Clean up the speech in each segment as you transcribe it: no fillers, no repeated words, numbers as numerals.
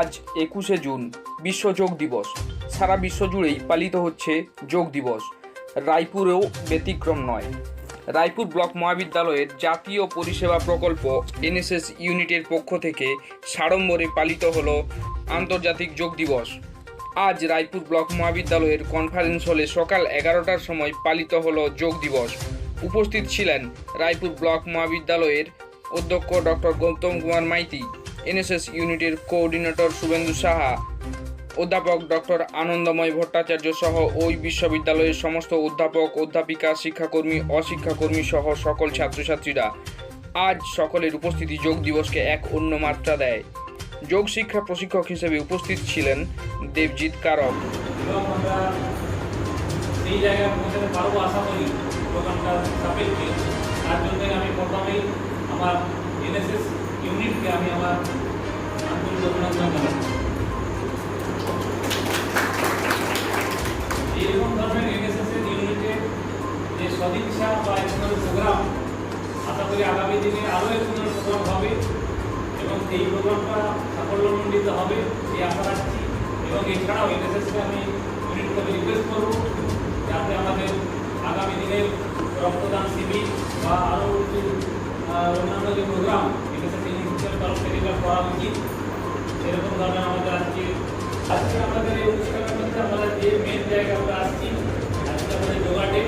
আজ 21শে জুন বিশ্ব যোগ দিবস। সারা বিশ্ব জুড়েই পালিত হচ্ছে যোগ দিবস। রায়পুরেও ব্যতিক্রম নয়। রায়পুর ব্লক মহাবিদ্যালয়ের জাতীয় পরিষেবা প্রকল্প এনএসএস ইউনিটের পক্ষ থেকে সাড়ম্বরে পালিত হলো আন্তর্জাতিক যোগ দিবস। আজ রায়পুর ব্লক মহাবিদ্যালয়ের কনফারেন্স হলে সকাল 11টার সময় পালিত হলো যোগ দিবস। উপস্থিত ছিলেন রায়পুর ব্লক মহাবিদ্যালয়ের অধ্যক্ষ ডক্টর গৌতম কুমার মাইতি, এনএসএস ইউনিটের কোঅর্ডিনেটর শুভেন্দু সাহা, অধ্যাপক ডক্টর আনন্দময় ভট্টাচার্য সহ ওই বিশ্ববিদ্যালয়ের সমস্ত অধ্যাপক, অধ্যাপিকা, শিক্ষাকর্মী, অশিক্ষাকর্মী সহ সকল ছাত্রছাত্রীরা। আজ সকলের উপস্থিতি যোগ দিবসকে এক অন্য মাত্রা দেয়। যোগ শিক্ষা প্রশিক্ষক হিসেবে উপস্থিত ছিলেন দেবজিৎ কারক। এবং আমরা সেই জায়গায় পৌঁছাতে পারবো আশা করি প্রোগ্রামটার সাপেক্ষে। তার জন্য আমি প্রথমেই আমার এনএসএস ইউনিটকে আমি আমার আন্তরিক অভিনন্দন জানাচ্ছি। এরকম ধরনের এনএসএস এর ইউনিটে যে সদিচ্ছা বা এরকম প্রোগ্রাম আশা করি আগামী দিনে আরও এরকম প্রোগ্রাম হবে এবং এই প্রোগ্রামটা সাফল্যমণ্ডিত হবে এই আশা রাখছি। এবং এছাড়াও এনএসএসকে আমি ইউনিটকে রিকোয়েস্ট করব যাতে আমাদের আগামী দিনের রক্তদান শিবির বা আরও কিছু অন্যান্য যে প্রোগ্রাম এনএসএস ইউনিটের তরফ থেকে করা উচিত, সেরকম ধরনের আমাদের আজকে আমাদের এই অনুষ্ঠানের মধ্যে আমাদের যে মেন জায়গায় আমরা আসছি, আজকে আমাদের যোগাটে,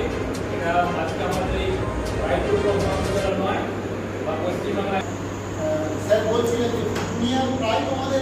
এটা আজকে আমাদের এই রায়পুর নয় বা পশ্চিমবাংলায় স্যার বলছিলেন যে দুনিয়ার প্রায় আমাদের